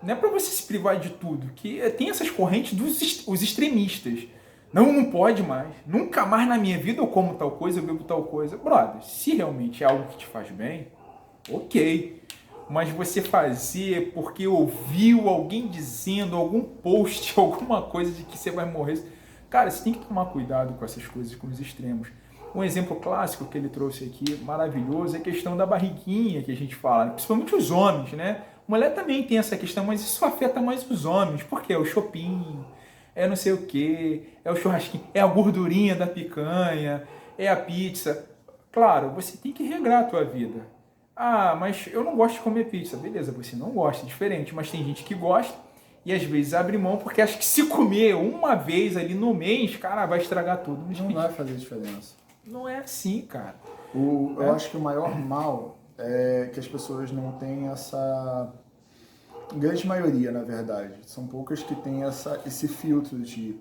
Não é para você se privar de tudo, que tem essas correntes dos extremistas. Não pode mais. Nunca mais na minha vida eu como tal coisa, eu bebo tal coisa. Brother, se realmente é algo que te faz bem, ok. Mas você fazer porque ouviu alguém dizendo, algum post, alguma coisa de que você vai morrer. Cara, você tem que tomar cuidado com essas coisas, com os extremos. Um exemplo clássico que ele trouxe aqui, maravilhoso, é a questão da barriguinha que a gente fala, principalmente os homens, né? Mulher também tem essa questão, mas isso afeta mais os homens. Por quê? É o shopping, é não sei o quê, é o churrasquinho, é a gordurinha da picanha, é a pizza. Claro, você tem que regrar a tua vida. Ah, mas eu não gosto de comer pizza. Beleza, você não gosta, é diferente. Mas tem gente que gosta e às vezes abre mão porque acha que se comer uma vez ali no mês, cara, vai estragar tudo. Não vai fazer diferença. Não é assim, cara. Eu acho que o maior mal é que as pessoas não têm grande maioria, na verdade. São poucas que têm esse filtro de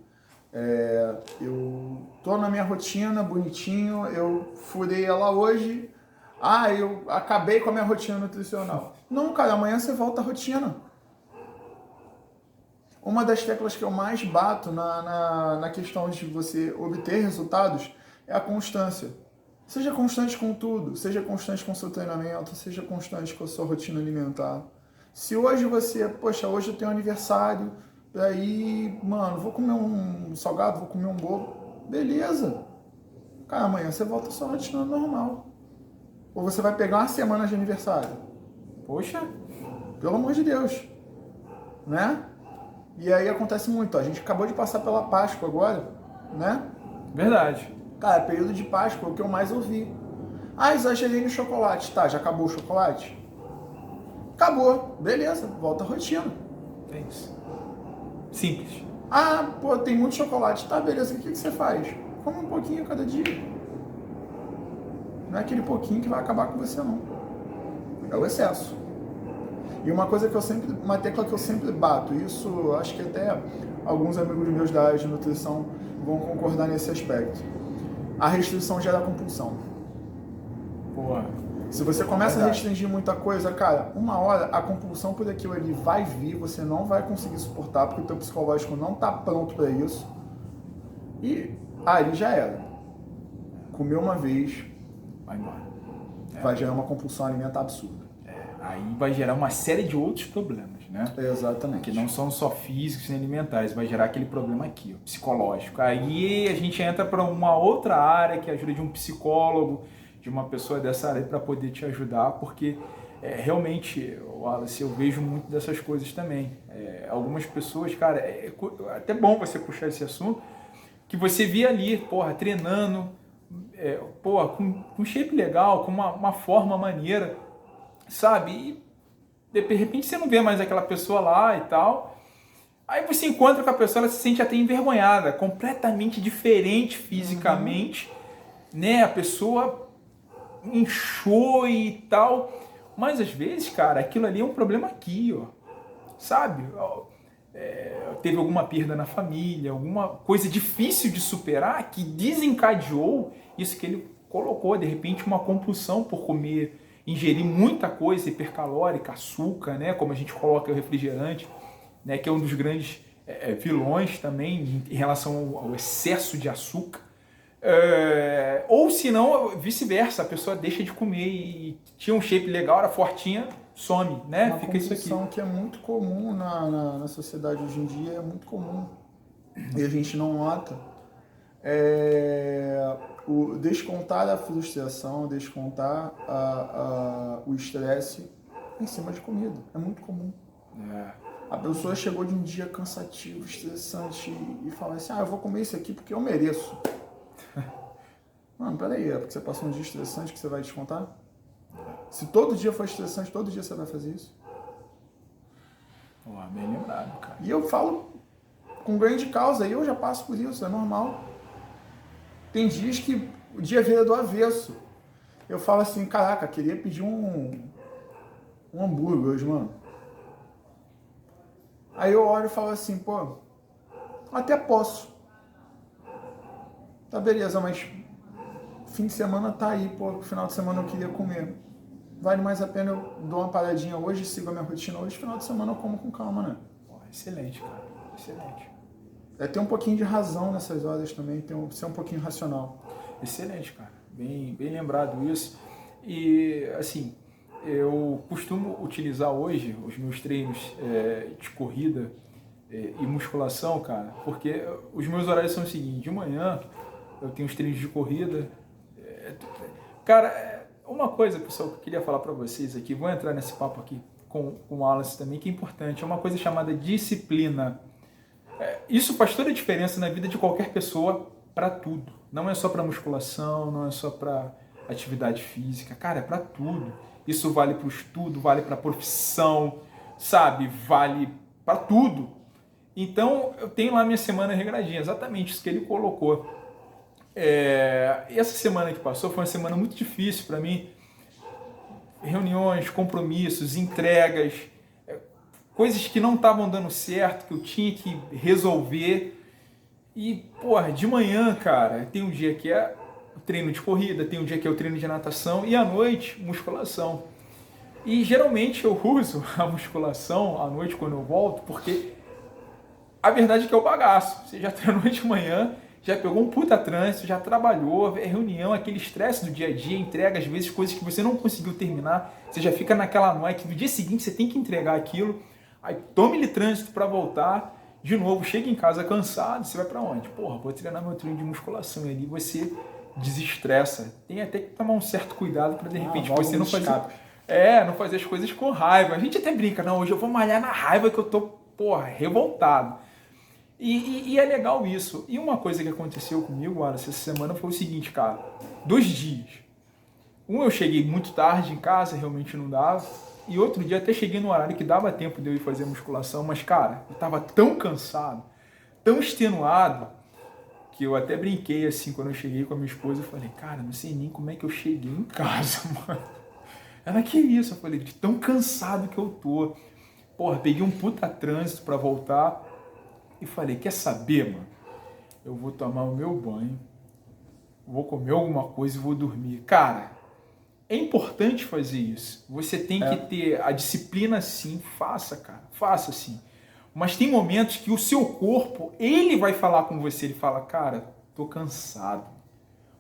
eu tô na minha rotina, bonitinho, eu furei ela hoje, eu acabei com a minha rotina nutricional. Não, cara, amanhã você volta à rotina. Uma das teclas que eu mais bato na questão de você obter resultados é a constância. Seja constante com tudo, seja constante com o seu treinamento, seja constante com a sua rotina alimentar. Se hoje hoje eu tenho aniversário, daí, mano, vou comer um salgado, vou comer um bolo, beleza. Cara, amanhã você volta à sua rotina normal. Ou você vai pegar uma semana de aniversário. Poxa! Pelo amor de Deus. Né? E aí acontece muito, a gente acabou de passar pela Páscoa agora, né? Verdade. Cara, período de Páscoa é o que eu mais ouvi. Exagerei no chocolate. Tá, já acabou o chocolate? Acabou, beleza, volta à rotina. É isso. Simples. Tem muito chocolate. Tá, beleza, o que você faz? Come um pouquinho a cada dia. Não é aquele pouquinho que vai acabar com você, não. É o excesso. E uma tecla que eu sempre bato, isso acho que até alguns amigos meus da área de nutrição vão concordar nesse aspecto. A restrição gera compulsão. Boa. Se você começa a restringir muita coisa, cara, uma hora a compulsão por aquilo ali vai vir, você não vai conseguir suportar, porque o teu psicológico não tá pronto para isso. E ali já era. Comeu uma vez, vai embora. Vai gerar uma compulsão alimentar absurda. Aí vai gerar uma série de outros problemas, né? Exatamente. Que não são só físicos nem alimentares, vai gerar aquele problema aqui, ó, psicológico. Aí a gente entra para uma outra área que ajuda de um psicólogo, de uma pessoa dessa área para poder te ajudar, porque realmente, Wallace, eu vejo muito dessas coisas também. Algumas pessoas, cara, é até bom você puxar esse assunto, que você via ali, treinando, com shape legal, com uma forma maneira, sabe? E de repente você não vê mais aquela pessoa lá e tal. Aí você encontra com a pessoa, ela se sente até envergonhada, completamente diferente fisicamente, né? A pessoa inchou e tal. Mas às vezes, cara, aquilo ali é um problema aqui, ó. Sabe? Teve alguma perda na família, alguma coisa difícil de superar que desencadeou isso que ele colocou, de repente, uma compulsão por comer, ingerir muita coisa hipercalórica, açúcar, né? Como a gente coloca o refrigerante, né? Que é um dos grandes vilões também em relação ao excesso de açúcar. Ou se não, vice-versa, a pessoa deixa de comer e tinha um shape legal, era fortinha, some, né? Fica isso aqui. Uma que é muito comum na sociedade hoje em dia, é muito comum, e a gente não nota, o descontar a frustração, descontar o estresse em cima de comida, é muito comum. A pessoa chegou de um dia cansativo, estressante e fala assim, eu vou comer isso aqui porque eu mereço. Mano, peraí, é porque você passou um dia estressante que você vai descontar? Se todo dia for estressante, todo dia você vai fazer isso? Bem lembrado, cara. E eu falo com grande causa, e eu já passo por isso, é normal. Tem dias que o dia vira do avesso. Eu falo assim, caraca, queria pedir um hambúrguer hoje, mano. Aí eu olho e falo assim, até posso. Tá, beleza, mas fim de semana tá aí, final de semana eu queria comer. Vale mais a pena eu dou uma paradinha hoje, sigo a minha rotina hoje, final de semana eu como com calma, né? Excelente, cara. Excelente. Ter um pouquinho de razão nessas horas também, ser um pouquinho racional. Excelente, cara. Bem lembrado isso. E, assim, eu costumo utilizar hoje os meus treinos de corrida e musculação, cara, porque os meus horários são os seguintes. De manhã eu tenho os treinos de corrida. Cara, uma coisa, pessoal, que eu queria falar para vocês aqui, vou entrar nesse papo aqui com o Wallace também, que é importante, é uma coisa chamada disciplina. Isso faz toda a diferença na vida de qualquer pessoa, para tudo. Não é só para musculação, não é só para atividade física, cara, é para tudo. Isso vale para o estudo, vale para a profissão, sabe? Vale para tudo. Então, eu tenho lá minha semana regradinha, exatamente isso que ele colocou. E essa semana que passou foi uma semana muito difícil para mim. Reuniões, compromissos, entregas, coisas que não estavam dando certo, que eu tinha que resolver. E, porra, de manhã, cara, tem um dia que é o treino de corrida, tem um dia que é o treino de natação e à noite, musculação. E geralmente eu uso a musculação à noite quando eu volto, porque a verdade é que é o bagaço. Você já treinou de manhã, já pegou um puta trânsito, já trabalhou, é reunião, aquele estresse do dia a dia, entrega às vezes coisas que você não conseguiu terminar, você já fica naquela noia que no dia seguinte você tem que entregar aquilo, aí tome-lhe trânsito para voltar, de novo, chega em casa cansado, você vai para onde? Porra, vou treinar meu treino de musculação, e ali você desestressa. Tem até que tomar um certo cuidado para de repente você não fazer... não fazer as coisas com raiva. A gente até brinca, não, hoje eu vou malhar na raiva que eu tô, porra, revoltado. E é legal isso. E uma coisa que aconteceu comigo, Wallace, essa semana foi o seguinte, cara. 2 dias. Eu cheguei muito tarde em casa, realmente não dava. E outro dia até cheguei no horário que dava tempo de eu ir fazer musculação. Mas, cara, eu tava tão cansado, tão extenuado, que eu até brinquei assim, quando eu cheguei com a minha esposa, eu falei, cara, não sei nem como é que eu cheguei em casa, mano. Ela, que isso? Eu falei, de tão cansado que eu tô. Porra, peguei um puta trânsito pra voltar. E falei, quer saber, mano? Eu vou tomar o meu banho, vou comer alguma coisa e vou dormir. Cara, é importante fazer isso. Você tem que ter a disciplina sim, faça, cara. Faça sim. Mas tem momentos que o seu corpo, ele vai falar com você, ele fala, cara, tô cansado.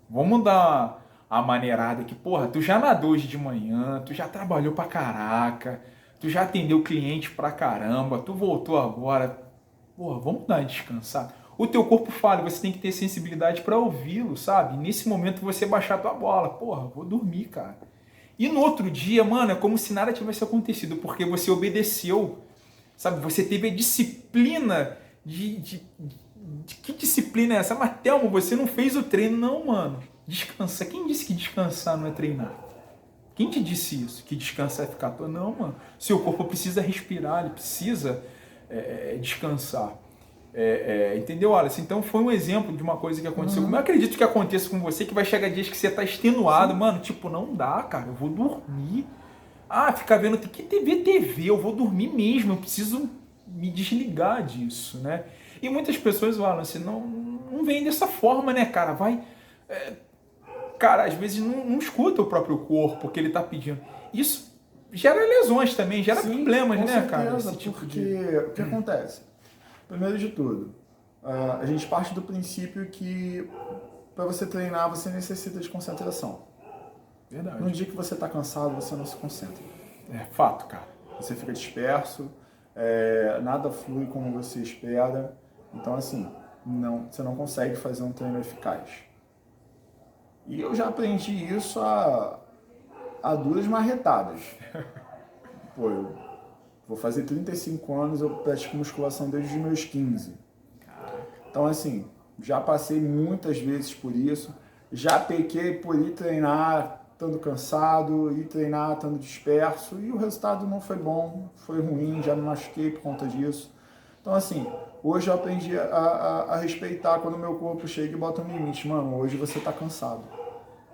Vamos dar uma maneirada aqui. Porra, tu já nadou hoje de manhã, tu já trabalhou pra caraca, tu já atendeu cliente pra caramba, tu voltou agora. Porra, vamos dar uma descansada. O teu corpo fala, você tem que ter sensibilidade para ouvi-lo, sabe? Nesse momento você baixar a tua bola. Porra, vou dormir, cara. E no outro dia, mano, é como se nada tivesse acontecido, porque você obedeceu, sabe? Você teve a disciplina de que disciplina é essa? Mas, Thelmo, você não fez o treino. Não, mano. Descansa. Quem disse que descansar não é treinar? Quem te disse isso? Que descansar é ficar à toa? Não, mano. Seu corpo precisa respirar, ele precisa... descansar. Entendeu, Alice? Então foi um exemplo de uma coisa que aconteceu. Eu acredito que aconteça com você, que vai chegar dias que você tá extenuado. Sim. Mano, tipo, não dá, cara, eu vou dormir. Ficar vendo, que TV, eu vou dormir mesmo, eu preciso me desligar disso, né? E muitas pessoas, Wallace, não veem dessa forma, né, cara? Cara, às vezes não escuta o próprio corpo, o que ele tá pedindo. Isso gera lesões também, gera problemas, né, certeza, cara? Porque o que acontece? Primeiro de tudo, a gente parte do princípio que para você treinar você necessita de concentração. Verdade. No dia que você está cansado, você não se concentra. É fato, cara. Você fica disperso, nada flui como você espera. Então, assim, você não consegue fazer um treino eficaz. E eu já aprendi isso a duras marretadas. Pô, eu vou fazer 35 anos, eu pratico musculação desde os meus 15. Então, assim, já passei muitas vezes por isso. Já pequei por ir treinar estando cansado, ir treinar estando disperso. E o resultado não foi bom, foi ruim, já me machuquei por conta disso. Então, assim, hoje eu aprendi a respeitar quando o meu corpo chega e bota um limite. Mano, hoje você está cansado.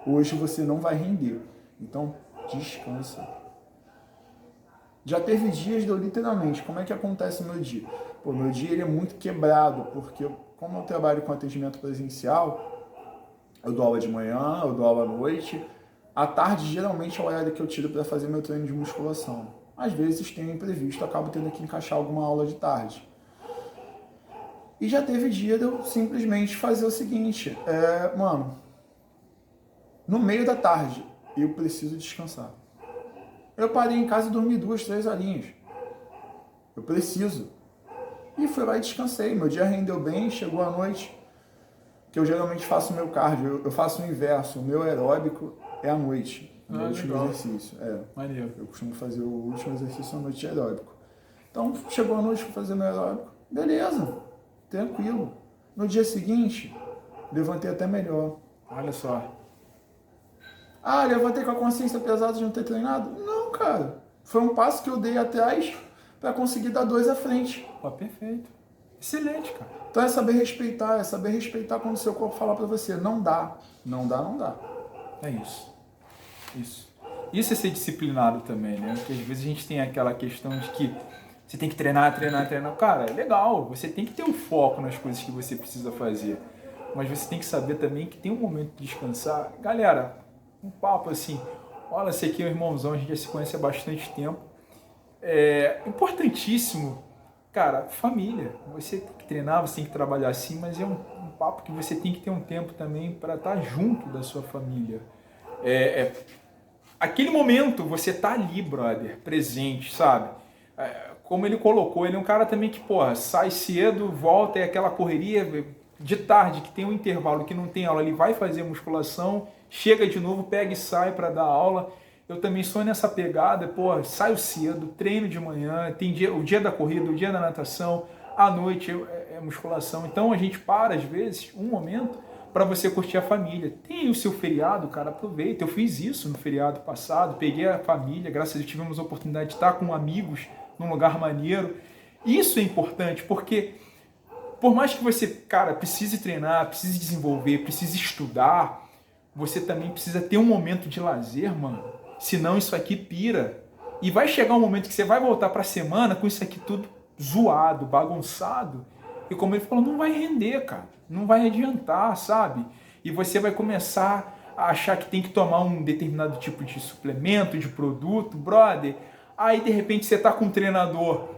Hoje você não vai render. Então, descansa. Já teve dias de eu literalmente, como é que acontece o meu dia? Pô, meu dia ele é muito quebrado, porque como eu trabalho com atendimento presencial, eu dou aula de manhã, eu dou aula à noite. À tarde, geralmente, é o horário que eu tiro para fazer meu treino de musculação. Às vezes tem imprevisto, acabo tendo que encaixar alguma aula de tarde. E já teve dia de eu simplesmente fazer o seguinte, mano, no meio da tarde, eu preciso descansar. Eu parei em casa e dormi 2, 3 horinhas. Eu preciso. E fui lá e descansei. Meu dia rendeu bem, chegou à noite, que eu geralmente faço o meu cardio. Eu faço o inverso. O meu aeróbico é à noite. O meu último exercício. Maneiro. Eu costumo fazer o último exercício à noite de aeróbico. Então, chegou à noite, fui fazer meu aeróbico. Beleza. Tranquilo. No dia seguinte, levantei até melhor. Olha só. Levantei com a consciência pesada de não ter treinado? Não, cara. Foi um passo que eu dei atrás para conseguir dar 2 à frente. Pô, perfeito. Excelente, cara. Então é saber respeitar quando o seu corpo falar para você, não dá. Não dá, não dá. É isso. Isso é ser disciplinado também, né? Porque às vezes a gente tem aquela questão de que você tem que treinar, treinar, treinar. Cara, é legal, você tem que ter um foco nas coisas que você precisa fazer. Mas você tem que saber também que tem um momento de descansar. Galera, um papo assim, olha, esse aqui é um irmãozão, a gente já se conhece há bastante tempo. É importantíssimo, cara, família. Você tem que treinar, você tem que trabalhar assim, mas é um papo que você tem que ter um tempo também para estar junto da sua família. Aquele momento, você tá ali, brother, presente, sabe? Como ele colocou, ele é um cara também que, porra, sai cedo, volta, é aquela correria de tarde, que tem um intervalo, que não tem aula, ele vai fazer musculação, chega de novo, pega e sai para dar aula. Eu também sou nessa pegada, pô, saio cedo, treino de manhã, tem o dia da corrida, o dia da natação, à noite é musculação. Então a gente para, às vezes, um momento para você curtir a família. Tem o seu feriado, cara, aproveita. Eu fiz isso no feriado passado, peguei a família, graças a Deus tivemos a oportunidade de estar com amigos num lugar maneiro. Isso é importante, porque por mais que você, cara, precise treinar, precise desenvolver, precise estudar, você também precisa ter um momento de lazer, mano. Senão isso aqui pira. E vai chegar um momento que você vai voltar para a semana com isso aqui tudo zoado, bagunçado. E como ele falou, não vai render, cara. Não vai adiantar, sabe? E você vai começar a achar que tem que tomar um determinado tipo de suplemento, de produto, brother. Aí, de repente, você tá com um treinador.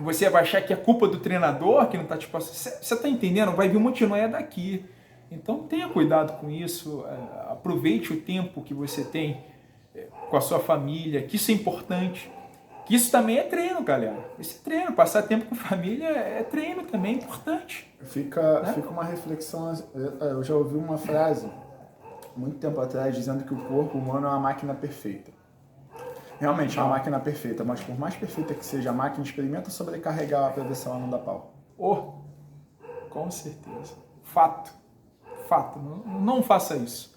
Você vai achar que é culpa do treinador, que não tá tipo... Você tá entendendo? Vai vir um monte de noia daqui. Então, tenha cuidado com isso. Aproveite o tempo que você tem com a sua família, que isso é importante, que isso também é treino, galera. Esse treino, passar tempo com família é treino também, é importante. Fica uma reflexão, eu já ouvi uma frase, muito tempo atrás, dizendo que o corpo humano é uma máquina perfeita. Realmente é uma máquina perfeita, mas por mais perfeita que seja a máquina, experimenta sobrecarregar para ver se ela não dá pau. Com certeza. Fato. Não faça isso.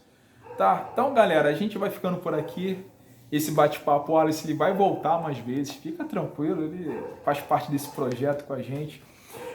Tá? Então, galera, a gente vai ficando por aqui. Esse bate-papo, o Wallace, ele vai voltar mais vezes. Fica tranquilo, ele faz parte desse projeto com a gente.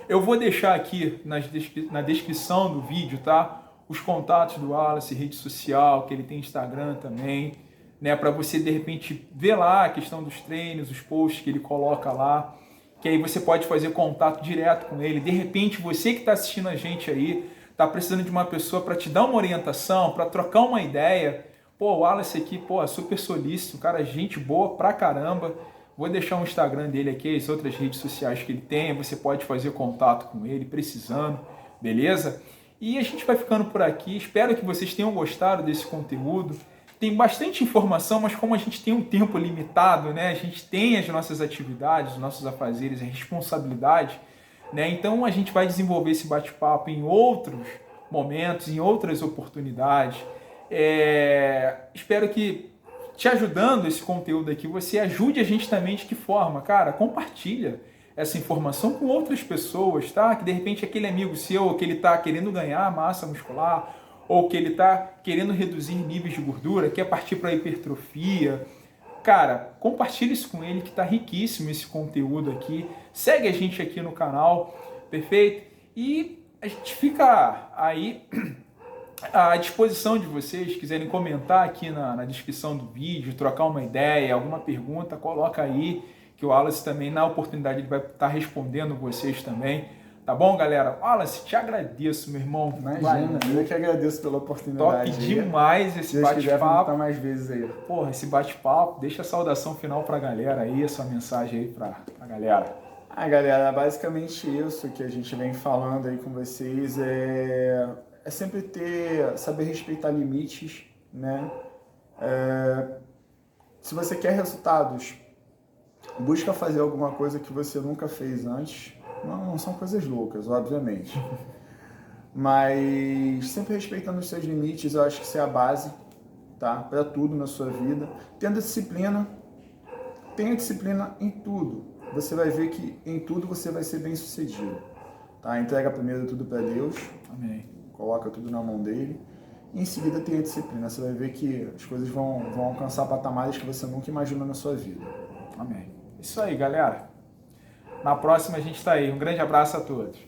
Eu vou deixar aqui na descrição do vídeo, tá? Os contatos do Wallace, rede social, que ele tem Instagram também, né? Para você, de repente, ver lá a questão dos treinos, os posts que ele coloca lá, que aí você pode fazer contato direto com ele. De repente, você que está assistindo a gente aí, tá precisando de uma pessoa para te dar uma orientação, para trocar uma ideia. Pô, o Wallace aqui, pô, super solícito, cara, gente boa pra caramba. Vou deixar o Instagram dele aqui, as outras redes sociais que ele tem, você pode fazer contato com ele, precisando, beleza? E a gente vai ficando por aqui, espero que vocês tenham gostado desse conteúdo. Tem bastante informação, mas como a gente tem um tempo limitado, né? A gente tem as nossas atividades, os nossos afazeres, a responsabilidade, né? Então a gente vai desenvolver esse bate-papo em outros momentos, em outras oportunidades. Espero que, te ajudando esse conteúdo aqui, você ajude a gente também. De que forma? Cara, compartilha essa informação com outras pessoas, tá? Que de repente aquele amigo seu, que ele tá querendo ganhar massa muscular, ou que ele tá querendo reduzir níveis de gordura, quer partir para hipertrofia. Cara, compartilha isso com ele, que tá riquíssimo esse conteúdo aqui. Segue a gente aqui no canal, perfeito? E a gente fica aí à disposição de vocês. Quiserem comentar aqui na descrição do vídeo, trocar uma ideia, alguma pergunta, coloca aí, que o Wallace também, na oportunidade, ele vai estar respondendo vocês também. Tá bom, galera? Wallace, te agradeço, meu irmão. Imagina, eu que agradeço pela oportunidade. Top demais esse bate-papo. Mais vezes aí. Porra, esse bate-papo. Deixa a saudação final pra galera aí, a sua mensagem aí pra galera. Galera, basicamente isso que a gente vem falando aí com vocês é sempre saber respeitar limites, né? Se você quer resultados, busca fazer alguma coisa que você nunca fez antes. Não são coisas loucas, obviamente. Mas sempre respeitando os seus limites, eu acho que isso é a base, tá? Para tudo na sua vida. Tendo disciplina, tenha disciplina em tudo. Você vai ver que em tudo você vai ser bem sucedido. Tá? Entrega primeiro tudo para Deus. Amém. Coloca tudo na mão dele. E em seguida tenha disciplina. Você vai ver que as coisas vão alcançar patamares que você nunca imaginou na sua vida. Amém. Isso aí, galera. Na próxima a gente está aí. Um grande abraço a todos.